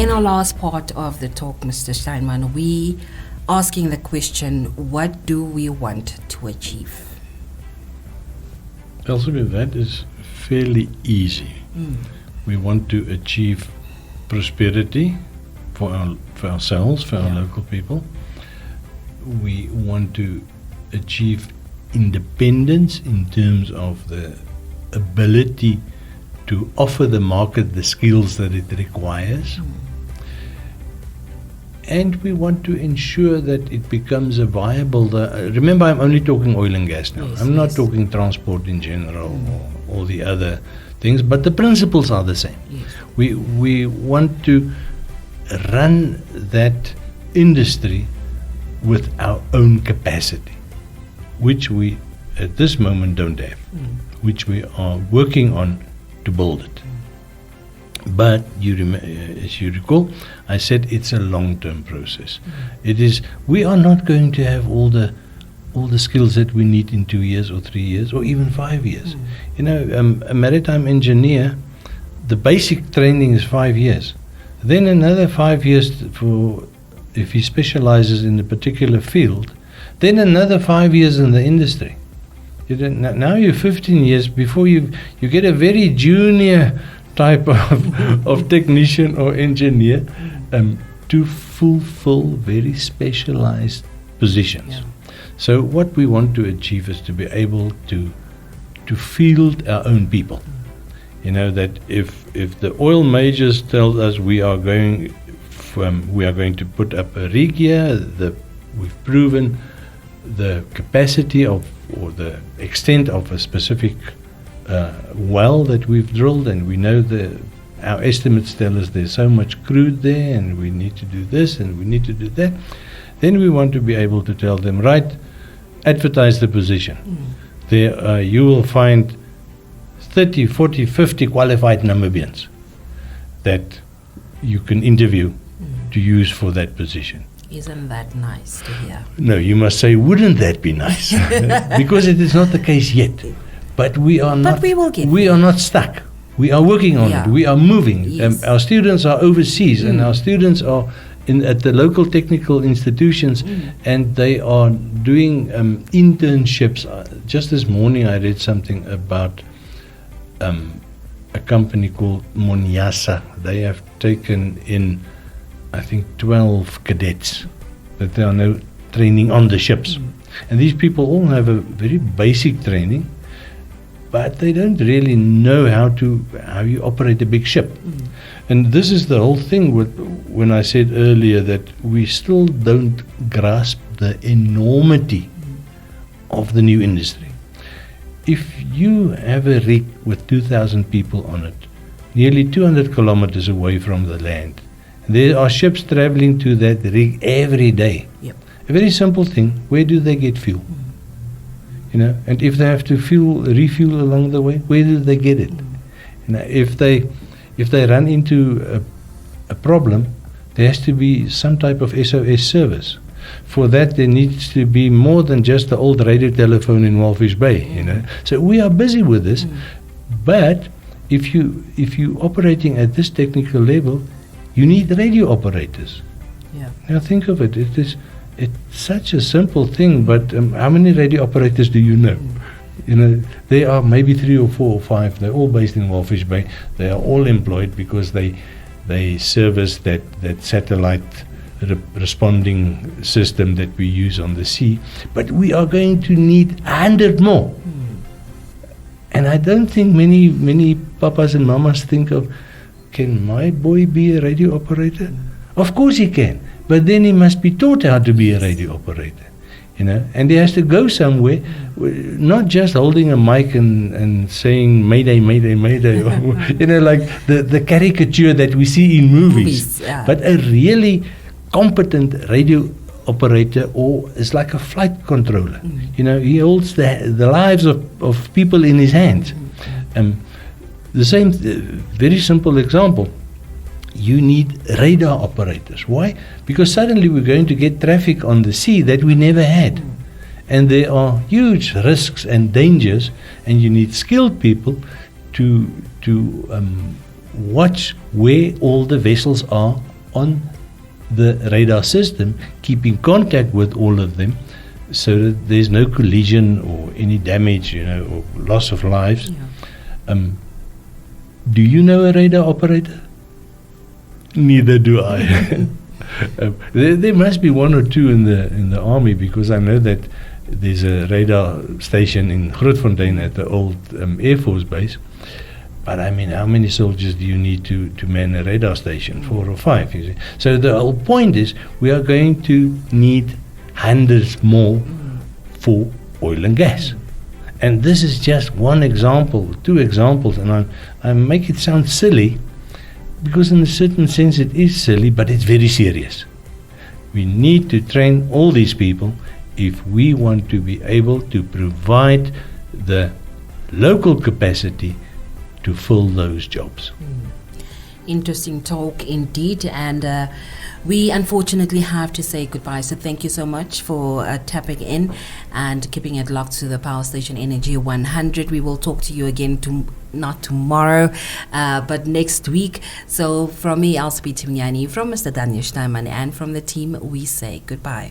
In our last part of the talk, Mr. Steinman, we asking the question, what do we want to achieve? Elizabeth, that is fairly easy. We want to achieve prosperity for ourselves, for our local people. We want to achieve independence in terms of the ability to offer the market the skills that it requires. And we want to ensure that it becomes a viable... remember, I'm only talking oil and gas now. I'm not talking transport in general or all the other things, but the principles are the same. We want to run that industry with our own capacity, which we at this moment don't have, which we are working on to build it. But as you recall, I said it's a long-term process. It is. We are not going to have all the skills that we need in 2 years or 3 years or even 5 years. You know, a maritime engineer, the basic training is 5 years. Then another 5 years for if he specializes in a particular field. Then another 5 years in the industry. Now you're 15 years before you get a very junior type of technician or engineer to fulfill very specialized positions. So what we want to achieve is to be able to field our own people. You know, that if the oil majors tell us we are going to put up a rig here, we've proven the capacity of or the extent of a specific well that we've drilled, and we know our estimates tell us there's so much crude there, and we need to do this and we need to do that. Then we want to be able to tell them, right, advertise the position. There you will find 30, 40, 50 qualified Namibians that you can interview to use for that position. Isn't that nice to hear? No, you must say, wouldn't that be nice? Because it is not the case yet. But we are not. But we will get. We are not stuck. We are working on it. We are moving. Yes. Our students are overseas, and our students are at the local technical institutions, and they are doing internships. Just this morning, I read something about a company called Moniasa. They have taken in, I think, 12 cadets that they are now training on the ships. And these people all have a very basic training, but they don't really know how you operate a big ship. And this is the whole thing when I said earlier that we still don't grasp the enormity of the new industry. If you have a rig with 2,000 people on it, nearly 200 kilometers away from the land, there are ships traveling to that rig every day. A very simple thing, where do they get fuel? You know, and if they have to refuel along the way, where do they get it? You know, if they run into a problem, there has to be some type of SOS service. For that, there needs to be more than just the old radio telephone in Walfish Bay. You know, so we are busy with this. But if you operating at this technical level, you need radio operators. Now think of it. It's such a simple thing, but how many radio operators do you know? You know, there are maybe 3 or 4 or 5. They're all based in Walfish Bay. They are all employed because they service that satellite responding system that we use on the sea. But we are going to need 100 more. And I don't think many papas and mamas think of, can my boy be a radio operator? Of course he can. But then he must be taught how to be a radio operator, you know, and he has to go somewhere, not just holding a mic and saying Mayday, Mayday, Mayday, you know, like the caricature that we see in movies. But a really competent radio operator, or is like a flight controller. You know, he holds the lives of people in his hands. The same, very simple example. You need radar operators. Why? Because suddenly we're going to get traffic on the sea that we never had. And there are huge risks and dangers, and you need skilled people to watch where all the vessels are on the radar system, keeping contact with all of them, so that there's no collision or any damage, or loss of lives. Yeah. Do you know a radar operator? Neither do I. There must be one or two in the army, because I know that there's a radar station in Grootfontein at the old Air Force base. But I mean, how many soldiers do you need to man a radar station? 4 or 5, you see. So the whole point is, we are going to need hundreds more for oil and gas. And this is just one example, 2 examples, and I make it sound silly, because in a certain sense it is silly, but it's very serious. We need to train all these people if we want to be able to provide the local capacity to fill those jobs. Interesting talk indeed, and we unfortunately have to say goodbye. So thank you so much for tapping in and keeping it locked to the Power Station Energy 100. We will talk to you again not tomorrow, but next week. So from me, Elspie Timyani, from Mr. Daniel Steinman, and from the team, we say goodbye.